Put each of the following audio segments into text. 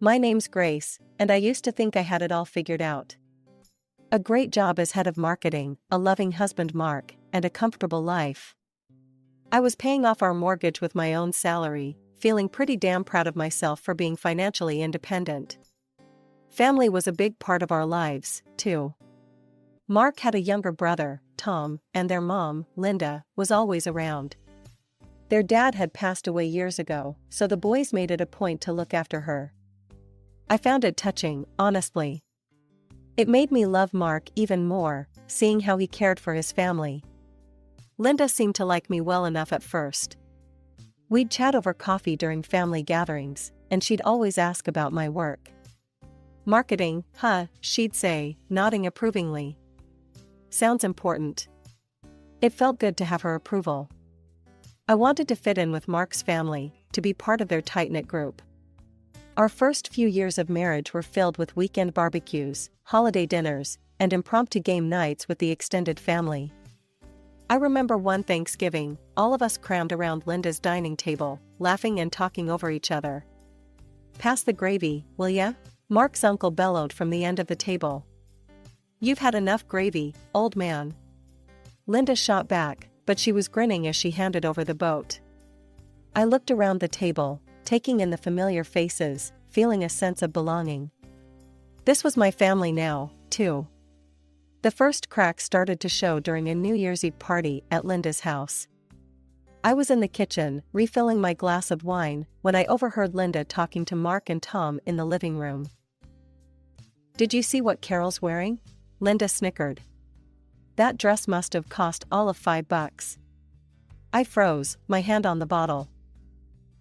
My name's Grace, and I used to think I had it all figured out. A great job as head of marketing, a loving husband Mark, and a comfortable life. I was paying off our mortgage with my own salary, feeling pretty damn proud of myself for being financially independent. Family was a big part of our lives, too. Mark had a younger brother, Tom, and their mom, Linda, was always around. Their dad had passed away years ago, so the boys made it a point to look after her. I found it touching, honestly. It made me love Mark even more, seeing how he cared for his family. Linda seemed to like me well enough at first. We'd chat over coffee during family gatherings, and she'd always ask about my work. Marketing, huh, she'd say, nodding approvingly. Sounds important. It felt good to have her approval. I wanted to fit in with Mark's family, to be part of their tight-knit group. Our first few years of marriage were filled with weekend barbecues, holiday dinners, and impromptu game nights with the extended family. I remember one Thanksgiving, all of us crammed around Linda's dining table, laughing and talking over each other. "Pass the gravy, will ya?" Mark's uncle bellowed from the end of the table. "You've had enough gravy, old man." Linda shot back, but she was grinning as she handed over the boat. I looked around the table, taking in the familiar faces, feeling a sense of belonging. This was my family now, too. The first cracks started to show during a New Year's Eve party at Linda's house. I was in the kitchen, refilling my glass of wine, when I overheard Linda talking to Mark and Tom in the living room. "Did you see what Carol's wearing?" Linda snickered. "That dress must have cost all of $5. I froze, my hand on the bottle.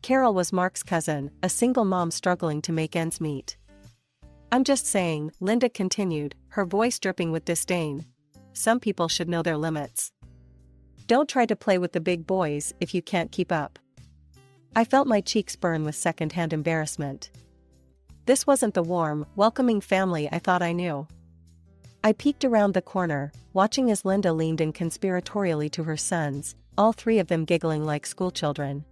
Carol was Mark's cousin, a single mom struggling to make ends meet. "I'm just saying," Linda continued, her voice dripping with disdain. "Some people should know their limits. Don't try to play with the big boys if you can't keep up." I felt my cheeks burn with second-hand embarrassment. This wasn't the warm, welcoming family I thought I knew. I peeked around the corner, watching as Linda leaned in conspiratorially to her sons, all three of them giggling like schoolchildren.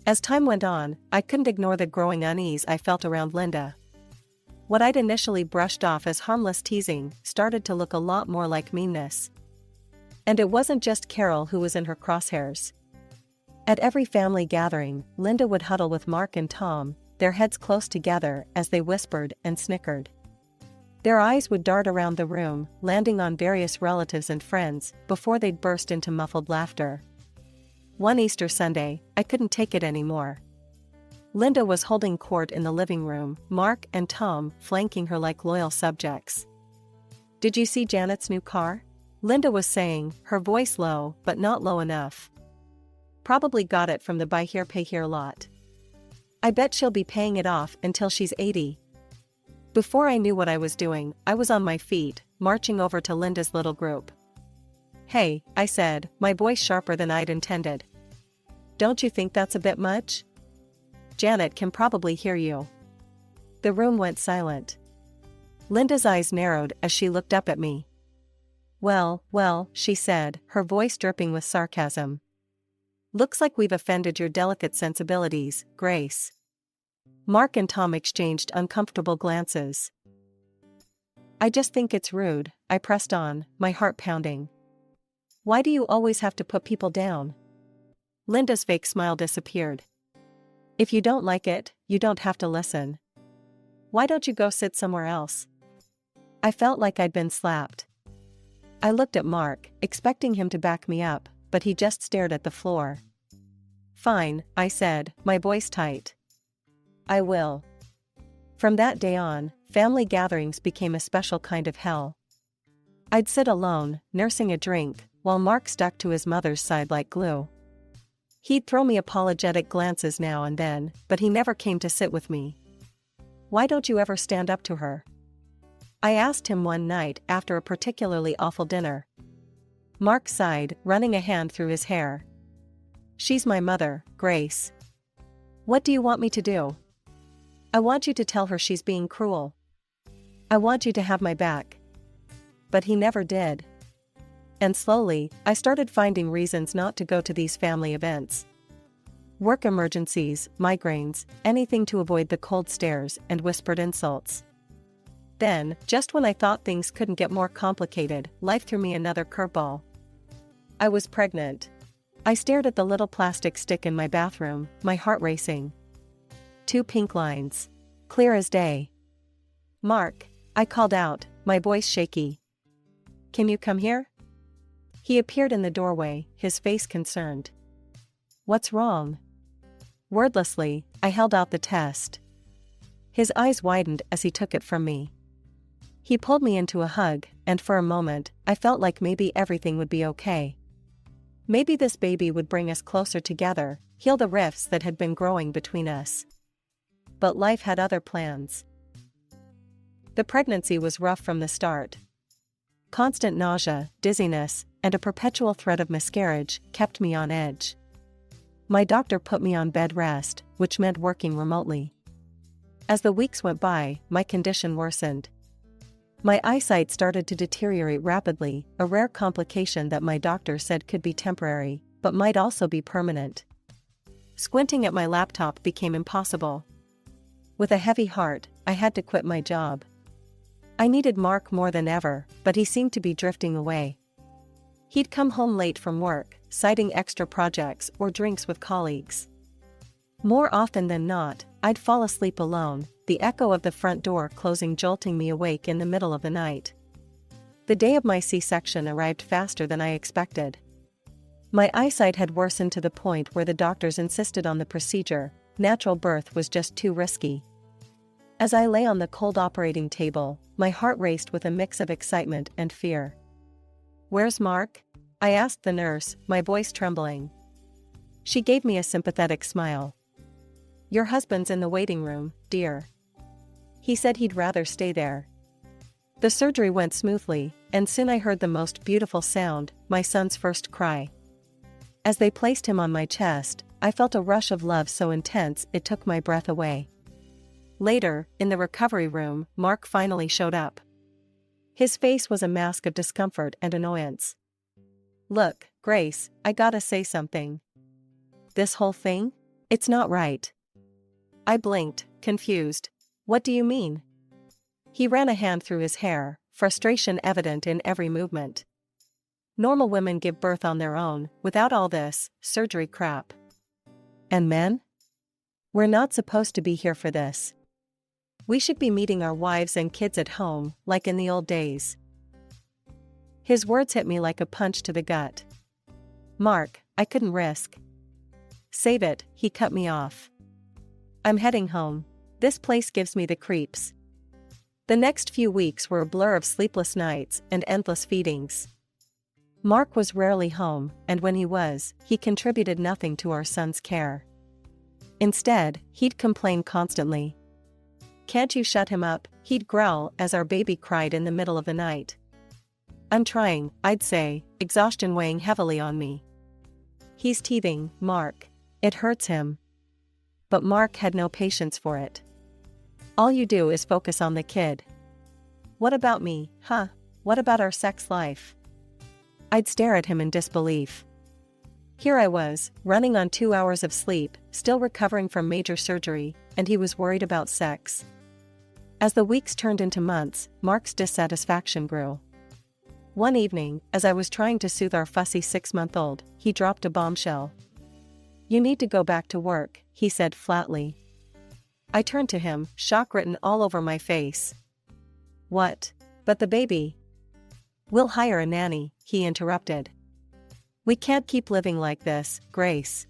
As time went on, I couldn't ignore the growing unease I felt around Linda. What I'd initially brushed off as harmless teasing started to look a lot more like meanness. And it wasn't just Carol who was in her crosshairs. At every family gathering, Linda would huddle with Mark and Tom, their heads close together as they whispered and snickered. Their eyes would dart around the room, landing on various relatives and friends, before they'd burst into muffled laughter. One Easter Sunday, I couldn't take it anymore. Linda was holding court in the living room, Mark and Tom flanking her like loyal subjects. "Did you see Janet's new car?" Linda was saying, her voice low, but not low enough. "Probably got it from the buy here pay here lot. I bet she'll be paying it off until she's 80. Before I knew what I was doing, I was on my feet, marching over to Linda's little group. "Hey," I said, my voice sharper than I'd intended. "Don't you think that's a bit much? Janet can probably hear you." The room went silent. Linda's eyes narrowed as she looked up at me. Well, she said, her voice dripping with sarcasm. "Looks like we've offended your delicate sensibilities, Grace." Mark and Tom exchanged uncomfortable glances. "I just think it's rude," I pressed on, my heart pounding. "Why do you always have to put people down?" Linda's fake smile disappeared. "If you don't like it, you don't have to listen. Why don't you go sit somewhere else?" I felt like I'd been slapped. I looked at Mark, expecting him to back me up, but he just stared at the floor. "Fine," I said, my voice tight. "I will." From that day on, family gatherings became a special kind of hell. I'd sit alone, nursing a drink, while Mark stuck to his mother's side like glue. He'd throw me apologetic glances now and then, but he never came to sit with me. "Why don't you ever stand up to her?" I asked him one night after a particularly awful dinner. Mark sighed, running a hand through his hair. "She's my mother, Grace. What do you want me to do?" "I want you to tell her she's being cruel. I want you to have my back." But he never did. And slowly, I started finding reasons not to go to these family events. Work emergencies, migraines, anything to avoid the cold stares and whispered insults. Then, just when I thought things couldn't get more complicated, life threw me another curveball. I was pregnant. I stared at the little plastic stick in my bathroom, my heart racing. 2 pink lines. Clear as day. "Mark," I called out, my voice shaky. "Can you come here?" He appeared in the doorway, his face concerned. "What's wrong?" Wordlessly, I held out the test. His eyes widened as he took it from me. He pulled me into a hug, and for a moment, I felt like maybe everything would be okay. Maybe this baby would bring us closer together, heal the rifts that had been growing between us. But life had other plans. The pregnancy was rough from the start. Constant nausea, dizziness, and a perpetual threat of miscarriage kept me on edge. My doctor put me on bed rest, which meant working remotely. As the weeks went by, my condition worsened. My eyesight started to deteriorate rapidly, a rare complication that my doctor said could be temporary, but might also be permanent. Squinting at my laptop became impossible. With a heavy heart, I had to quit my job. I needed Mark more than ever, but he seemed to be drifting away. He'd come home late from work, citing extra projects or drinks with colleagues. More often than not, I'd fall asleep alone, the echo of the front door closing jolting me awake in the middle of the night. The day of my C-section arrived faster than I expected. My eyesight had worsened to the point where the doctors insisted on the procedure. Natural birth was just too risky. As I lay on the cold operating table, my heart raced with a mix of excitement and fear. "Where's Mark?" I asked the nurse, my voice trembling. She gave me a sympathetic smile. "Your husband's in the waiting room, dear. He said he'd rather stay there." The surgery went smoothly, and soon I heard the most beautiful sound, my son's first cry. As they placed him on my chest, I felt a rush of love so intense it took my breath away. Later, in the recovery room, Mark finally showed up. His face was a mask of discomfort and annoyance. "Look, Grace, I gotta say something. This whole thing? It's not right." I blinked, confused. "What do you mean?" He ran a hand through his hair, frustration evident in every movement. "Normal women give birth on their own, without all this surgery crap. And men? We're not supposed to be here for this. We should be meeting our wives and kids at home, like in the old days." His words hit me like a punch to the gut. "Mark, I couldn't risk." "Save it," he cut me off. "I'm heading home. This place gives me the creeps." The next few weeks were a blur of sleepless nights and endless feedings. Mark was rarely home, and when he was, he contributed nothing to our son's care. Instead, he'd complain constantly. "Can't you shut him up?" he'd growl as our baby cried in the middle of the night. "I'm trying," I'd say, exhaustion weighing heavily on me. "He's teething, Mark. It hurts him." But Mark had no patience for it. "All you do is focus on the kid. What about me, huh? What about our sex life?" I'd stare at him in disbelief. Here I was, running on 2 hours of sleep, still recovering from major surgery, and he was worried about sex. As the weeks turned into months, Mark's dissatisfaction grew. One evening, as I was trying to soothe our fussy 6-month-old, he dropped a bombshell. "You need to go back to work," he said flatly. I turned to him, shock written all over my face. "What? But the baby?" "We'll hire a nanny," he interrupted. "We can't keep living like this, Grace.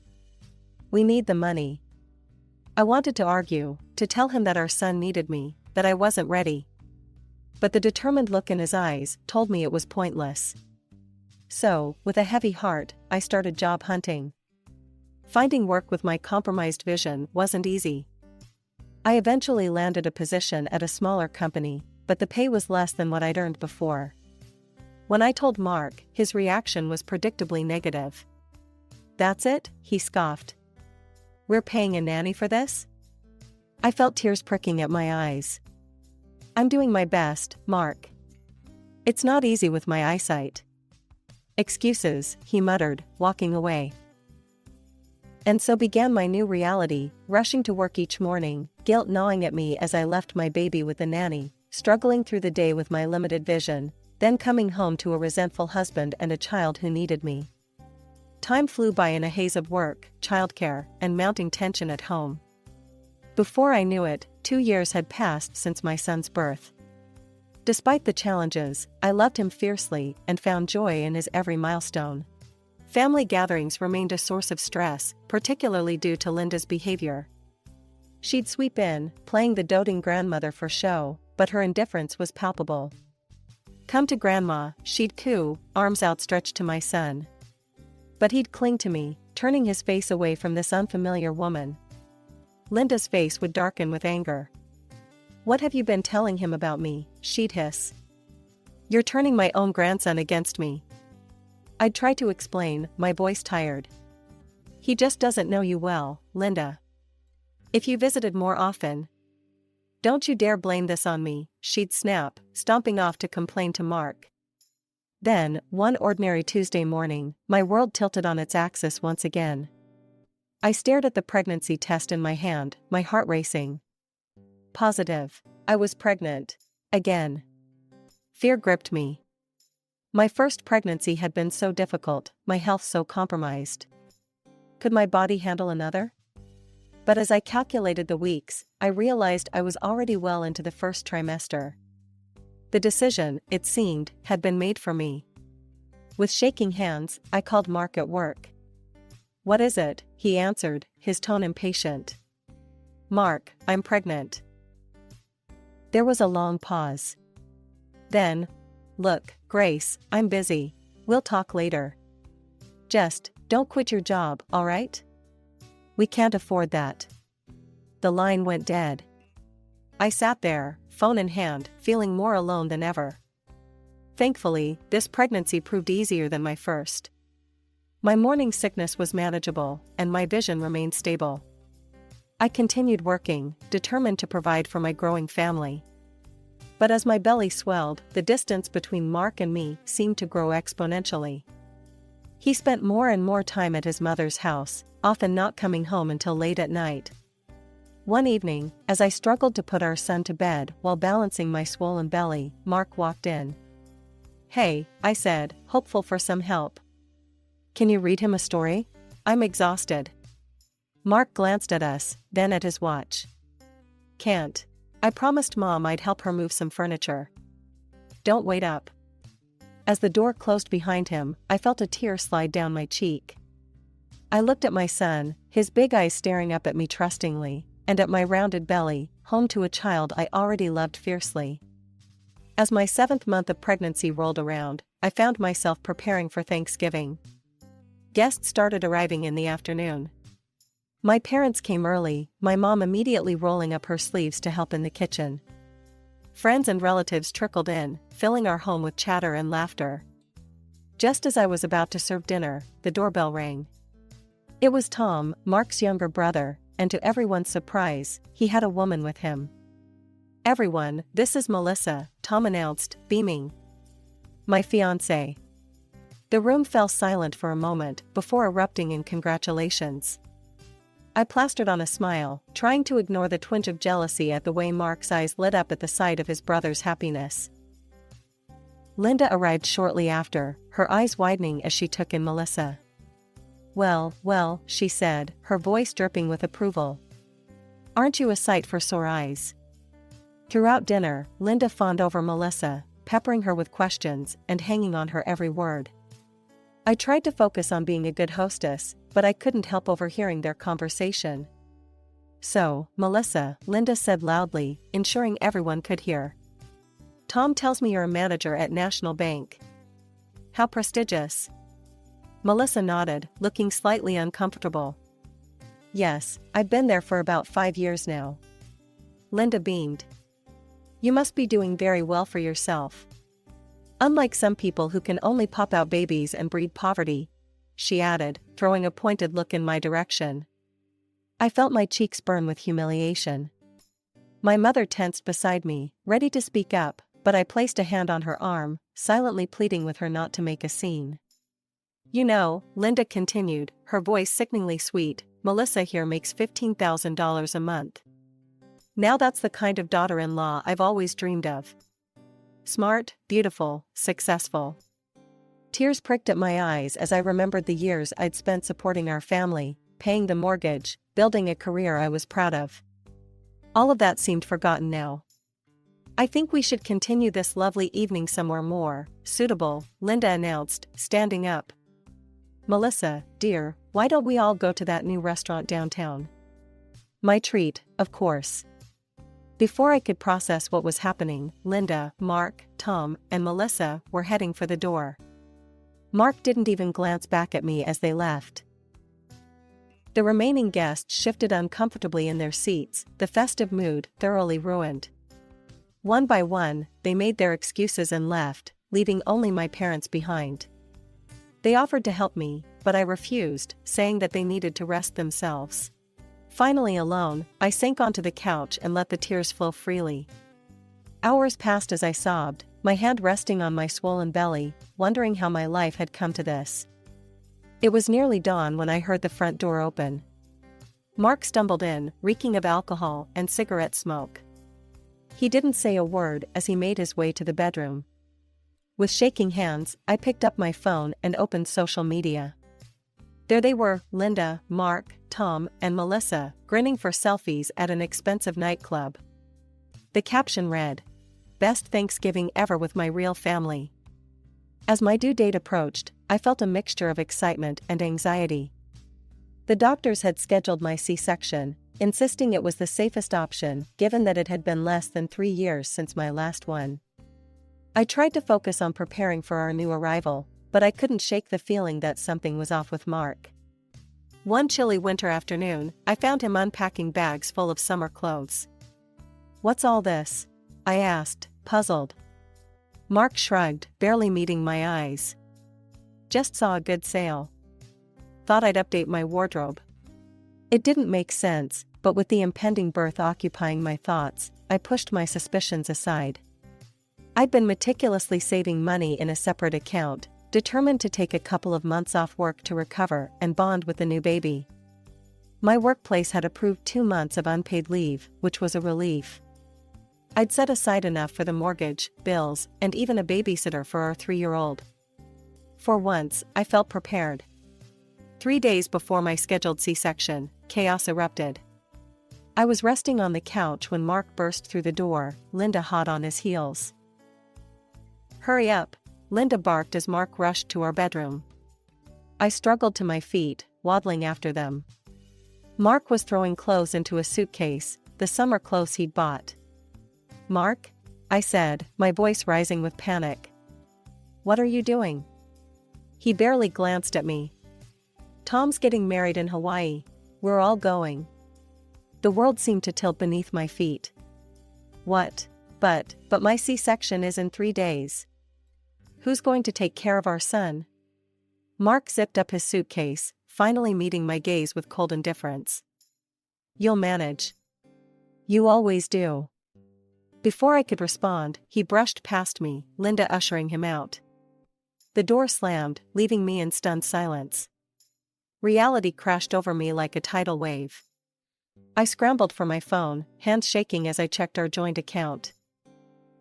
We need the money." I wanted to argue, to tell him that our son needed me, that I wasn't ready. But the determined look in his eyes told me it was pointless. So, with a heavy heart, I started job hunting. Finding work with my compromised vision wasn't easy. I eventually landed a position at a smaller company, but the pay was less than what I'd earned before. When I told Mark, his reaction was predictably negative. "That's it?" he scoffed. "We're paying a nanny for this?" I felt tears pricking at my eyes. "I'm doing my best, Mark. It's not easy with my eyesight." "Excuses," he muttered, walking away. And so began my new reality, rushing to work each morning, guilt gnawing at me as I left my baby with the nanny, struggling through the day with my limited vision, then coming home to a resentful husband and a child who needed me. Time flew by in a haze of work, childcare, and mounting tension at home. Before I knew it, 2 years had passed since my son's birth. Despite the challenges, I loved him fiercely and found joy in his every milestone. Family gatherings remained a source of stress, particularly due to Linda's behavior. She'd sweep in, playing the doting grandmother for show, but her indifference was palpable. "Come to Grandma," she'd coo, arms outstretched to my son. But he'd cling to me, turning his face away from this unfamiliar woman. Linda's face would darken with anger. "What have you been telling him about me?" she'd hiss. "You're turning my own grandson against me." I'd try to explain, my voice tired. "He just doesn't know you well, Linda. If you visited more often..." "Don't you dare blame this on me," she'd snap, stomping off to complain to Mark. Then, one ordinary Tuesday morning, my world tilted on its axis once again. I stared at the pregnancy test in my hand, my heart racing. Positive. I was pregnant. Again. Fear gripped me. My first pregnancy had been so difficult, my health so compromised. Could my body handle another? But as I calculated the weeks, I realized I was already well into the first trimester. The decision, it seemed, had been made for me. With shaking hands, I called Mark at work. "What is it?" he answered, his tone impatient. "Mark, I'm pregnant." There was a long pause. Then, "Look, Grace, I'm busy. We'll talk later. Just, don't quit your job, all right? We can't afford that." The line went dead. I sat there, phone in hand, feeling more alone than ever. Thankfully, this pregnancy proved easier than my first. My morning sickness was manageable, and my vision remained stable. I continued working, determined to provide for my growing family. But as my belly swelled, the distance between Mark and me seemed to grow exponentially. He spent more and more time at his mother's house, often not coming home until late at night. One evening, as I struggled to put our son to bed while balancing my swollen belly, Mark walked in. "Hey," I said, hopeful for some help. "Can you read him a story? I'm exhausted." Mark glanced at us, then at his watch. "Can't. I promised Mom I'd help her move some furniture." "Don't wait up." As the door closed behind him, I felt a tear slide down my cheek. I looked at my son, his big eyes staring up at me trustingly, and at my rounded belly, home to a child I already loved fiercely. As my 7th month of pregnancy rolled around, I found myself preparing for Thanksgiving. Guests started arriving in the afternoon. My parents came early, my mom immediately rolling up her sleeves to help in the kitchen. Friends and relatives trickled in, filling our home with chatter and laughter. Just as I was about to serve dinner, the doorbell rang. It was Tom, Mark's younger brother, and to everyone's surprise, he had a woman with him. "Everyone, this is Melissa," Tom announced, beaming. "My fiancé." The room fell silent for a moment before erupting in congratulations. I plastered on a smile, trying to ignore the twinge of jealousy at the way Mark's eyes lit up at the sight of his brother's happiness. Linda arrived shortly after, her eyes widening as she took in Melissa. Well, she said, her voice dripping with approval. "Aren't you a sight for sore eyes?" Throughout dinner, Linda fawned over Melissa, peppering her with questions and hanging on her every word. I tried to focus on being a good hostess, but I couldn't help overhearing their conversation. "So, Melissa," Linda said loudly, ensuring everyone could hear. "Tom tells me you're a manager at National Bank. How prestigious." Melissa nodded, looking slightly uncomfortable. "Yes, I've been there for about 5 years now." Linda beamed. "You must be doing very well for yourself. Unlike some people who can only pop out babies and breed poverty," she added, throwing a pointed look in my direction. I felt my cheeks burn with humiliation. My mother tensed beside me, ready to speak up, but I placed a hand on her arm, silently pleading with her not to make a scene. "You know," Linda continued, her voice sickeningly sweet, Melissa here makes $15,000 a month. Now that's the kind of daughter-in-law I've always dreamed of. Smart, beautiful, successful. Tears pricked at my eyes as I remembered the years I'd spent supporting our family, paying the mortgage, building a career I was proud of. All of that seemed forgotten now. I think we should continue this lovely evening somewhere more suitable, Linda announced, standing up. Melissa, dear, why don't we all go to that new restaurant downtown? My treat, of course. Before I could process what was happening, Linda, Mark, Tom, and Melissa were heading for the door. Mark didn't even glance back at me as they left. The remaining guests shifted uncomfortably in their seats, the festive mood thoroughly ruined. One by one, they made their excuses and left, leaving only my parents behind. They offered to help me, but I refused, saying that they needed to rest themselves. Finally alone, I sank onto the couch and let the tears flow freely. Hours passed as I sobbed, my hand resting on my swollen belly, wondering how my life had come to this. It was nearly dawn when I heard the front door open. Mark stumbled in, reeking of alcohol and cigarette smoke. He didn't say a word as he made his way to the bedroom. With shaking hands, I picked up my phone and opened social media. There they were, Linda, Mark, Tom, and Melissa, grinning for selfies at an expensive nightclub. The caption read, "Best Thanksgiving ever with my real family." As my due date approached, I felt a mixture of excitement and anxiety. The doctors had scheduled my C-section, insisting it was the safest option given that it had been less than 3 years since my last one. I tried to focus on preparing for our new arrival, but I couldn't shake the feeling that something was off with Mark. One chilly winter afternoon, I found him unpacking bags full of summer clothes. "What's all this?" I asked, puzzled. Mark shrugged, barely meeting my eyes. "Just saw a good sale. Thought I'd update my wardrobe." It didn't make sense, but with the impending birth occupying my thoughts, I pushed my suspicions aside. I'd been meticulously saving money in a separate account, determined to take a couple of months off work to recover and bond with the new baby. My workplace had approved 2 months of unpaid leave, which was a relief. I'd set aside enough for the mortgage, bills, and even a babysitter for our 3-year-old. For once, I felt prepared. 3 days before my scheduled C-section, chaos erupted. I was resting on the couch when Mark burst through the door, Linda hot on his heels. "Hurry up," Linda barked as Mark rushed to our bedroom. I struggled to my feet, waddling after them. Mark was throwing clothes into a suitcase, the summer clothes he'd bought. "Mark?" I said, my voice rising with panic. "What are you doing?" He barely glanced at me. "Tom's getting married in Hawaii. We're all going." The world seemed to tilt beneath my feet. "What? But my C-section is in 3 days. Who's going to take care of our son?" Mark zipped up his suitcase, finally meeting my gaze with cold indifference. "You'll manage. You always do." Before I could respond, he brushed past me, Linda ushering him out. The door slammed, leaving me in stunned silence. Reality crashed over me like a tidal wave. I scrambled for my phone, hands shaking as I checked our joint account.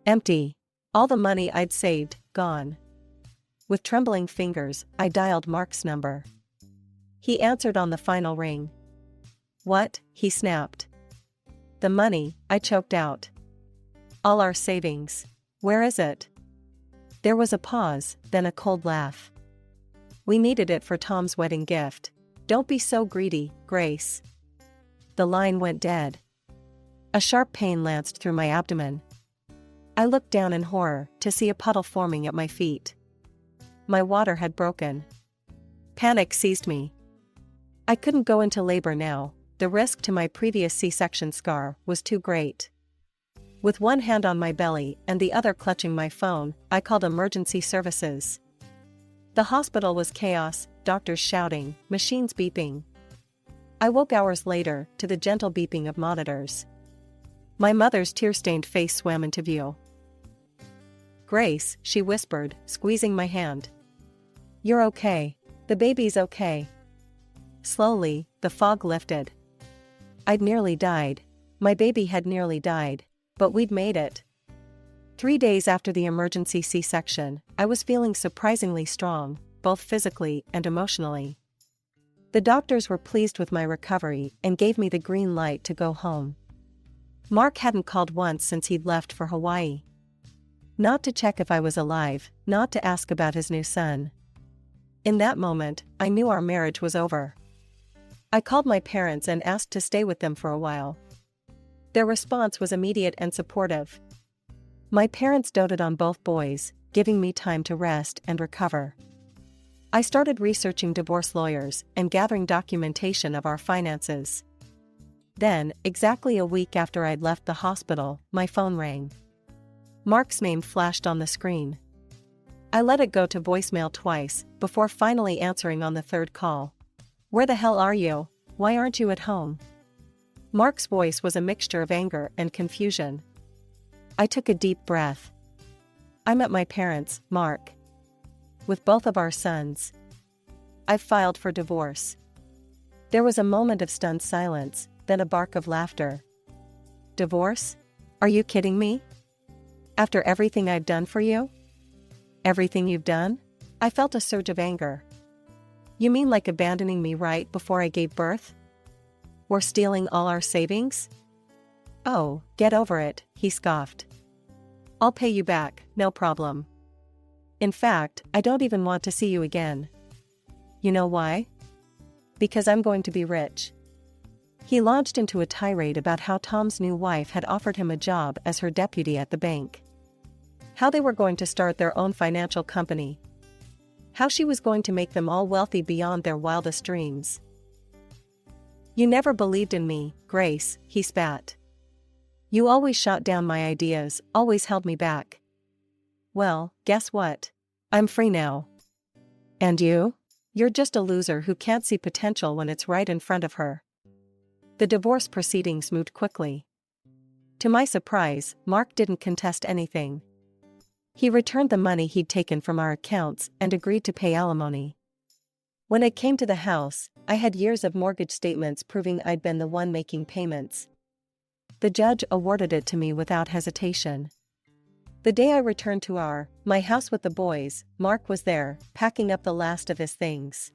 Empty. All the money I'd saved, gone. With trembling fingers, I dialed Mark's number. He answered on the final ring. "What?" he snapped. "The money," I choked out. "All our savings. Where is it?" There was a pause, then a cold laugh. "We needed it for Tom's wedding gift. Don't be so greedy, Grace." The line went dead. A sharp pain lanced through my abdomen. I looked down in horror to see a puddle forming at my feet. My water had broken. Panic seized me. I couldn't go into labor now, the risk to my previous C-section scar was too great. With one hand on my belly and the other clutching my phone, I called emergency services. The hospital was chaos, doctors shouting, machines beeping. I woke hours later to the gentle beeping of monitors. My mother's tear-stained face swam into view. "Grace," she whispered, squeezing my hand. "You're okay. The baby's okay." Slowly, the fog lifted. I'd nearly died. My baby had nearly died. But we'd made it. 3 days after the emergency C-section, I was feeling surprisingly strong, both physically and emotionally. The doctors were pleased with my recovery and gave me the green light to go home. Mark hadn't called once since he'd left for Hawaii. Not to check if I was alive, not to ask about his new son. In that moment, I knew our marriage was over. I called my parents and asked to stay with them for a while. Their response was immediate and supportive. My parents doted on both boys, giving me time to rest and recover. I started researching divorce lawyers and gathering documentation of our finances. Then, exactly a week after I'd left the hospital, my phone rang. Mark's name flashed on the screen. I let it go to voicemail twice, before finally answering on the third call. "Where the hell are you? Why aren't you at home?" Mark's voice was a mixture of anger and confusion. I took a deep breath. "I'm at my parents', Mark. With both of our sons. I've filed for divorce." There was a moment of stunned silence, then a bark of laughter. "Divorce? Are you kidding me? After everything I've done for you?" "Everything you've done?" I felt a surge of anger. "You mean like abandoning me right before I gave birth? Or stealing all our savings?" "Oh, get over it," he scoffed. "I'll pay you back, no problem. In fact, I don't even want to see you again. You know why? Because I'm going to be rich." He launched into a tirade about how Tom's new wife had offered him a job as her deputy at the bank. How they were going to start their own financial company. How she was going to make them all wealthy beyond their wildest dreams. "You never believed in me, Grace," he spat. "You always shot down my ideas, always held me back. Well, guess what? I'm free now. And you? You're just a loser who can't see potential when it's right in front of her." The divorce proceedings moved quickly. To my surprise, Mark didn't contest anything. He returned the money he'd taken from our accounts and agreed to pay alimony. When it came to the house, I had years of mortgage statements proving I'd been the one making payments. The judge awarded it to me without hesitation. The day I returned to my house with the boys, Mark was there, packing up the last of his things.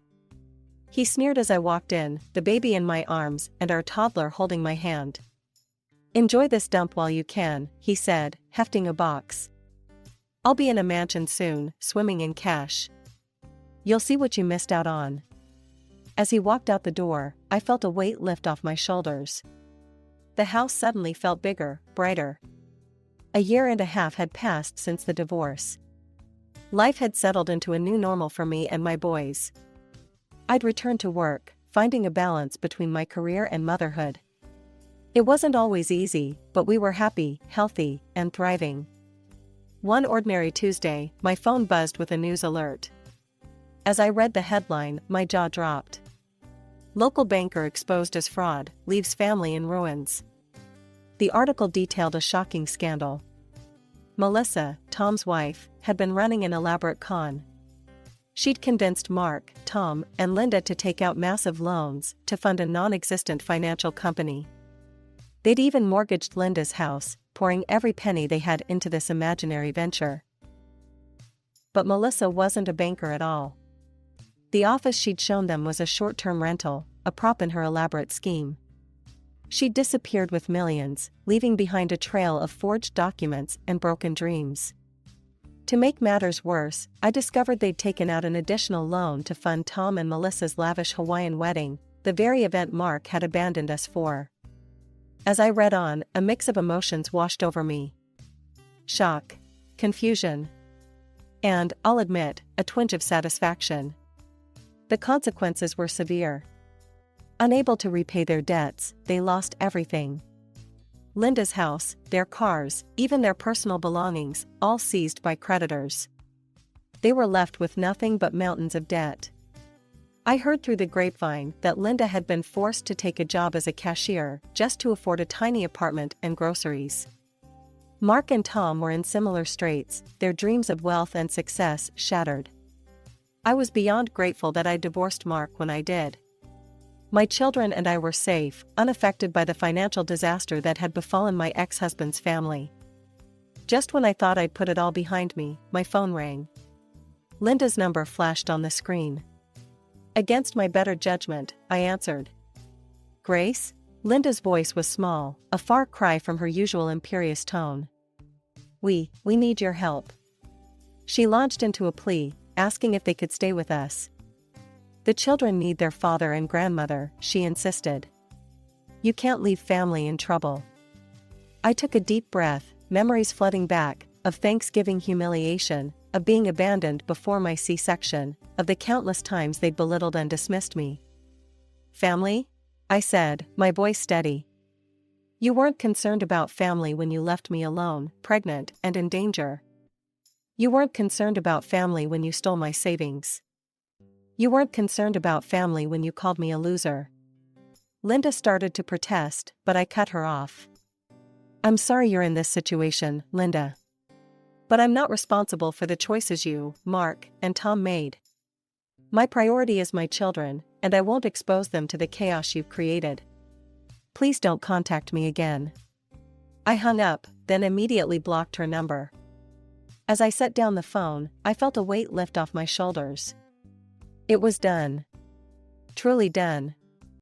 He sneered as I walked in, the baby in my arms and our toddler holding my hand. "Enjoy this dump while you can," he said, hefting a box. "I'll be in a mansion soon, swimming in cash. You'll see what you missed out on." As he walked out the door, I felt a weight lift off my shoulders. The house suddenly felt bigger, brighter. A year and a half had passed since the divorce. Life had settled into a new normal for me and my boys. I'd returned to work, finding a balance between my career and motherhood. It wasn't always easy, but we were happy, healthy, and thriving. One ordinary Tuesday, my phone buzzed with a news alert. As I read the headline, my jaw dropped. "Local banker exposed as fraud, leaves family in ruins." The article detailed a shocking scandal. Melissa, Tom's wife, had been running an elaborate con. She'd convinced Mark, Tom, and Linda to take out massive loans to fund a non-existent financial company. They'd even mortgaged Linda's house, pouring every penny they had into this imaginary venture. But Melissa wasn't a banker at all. The office she'd shown them was a short-term rental, a prop in her elaborate scheme. She'd disappeared with millions, leaving behind a trail of forged documents and broken dreams. To make matters worse, I discovered they'd taken out an additional loan to fund Tom and Melissa's lavish Hawaiian wedding, the very event Mark had abandoned us for. As I read on, a mix of emotions washed over me. Shock, confusion, and, I'll admit, a twinge of satisfaction. The consequences were severe. Unable to repay their debts, they lost everything. Linda's house, their cars, even their personal belongings, all seized by creditors. They were left with nothing but mountains of debt. I heard through the grapevine that Linda had been forced to take a job as a cashier just to afford a tiny apartment and groceries. Mark and Tom were in similar straits, their dreams of wealth and success shattered. I was beyond grateful that I divorced Mark when I did. My children and I were safe, unaffected by the financial disaster that had befallen my ex-husband's family. Just when I thought I'd put it all behind me, my phone rang. Linda's number flashed on the screen. Against my better judgment, I answered. Grace? Linda's voice was small, a far cry from her usual imperious tone. We need your help. She launched into a plea, asking if they could stay with us. The children need their father and grandmother, she insisted. You can't leave family in trouble. I took a deep breath, memories flooding back, of Thanksgiving humiliation, of being abandoned before my C-section, of the countless times they'd belittled and dismissed me. Family? I said, my voice steady. You weren't concerned about family when you left me alone, pregnant, and in danger. You weren't concerned about family when you stole my savings. You weren't concerned about family when you called me a loser. Linda started to protest, but I cut her off. I'm sorry you're in this situation, Linda. But I'm not responsible for the choices you, Mark, and Tom made. My priority is my children, and I won't expose them to the chaos you've created. Please don't contact me again. I hung up, then immediately blocked her number. As I set down the phone, I felt a weight lift off my shoulders. It was done. Truly done.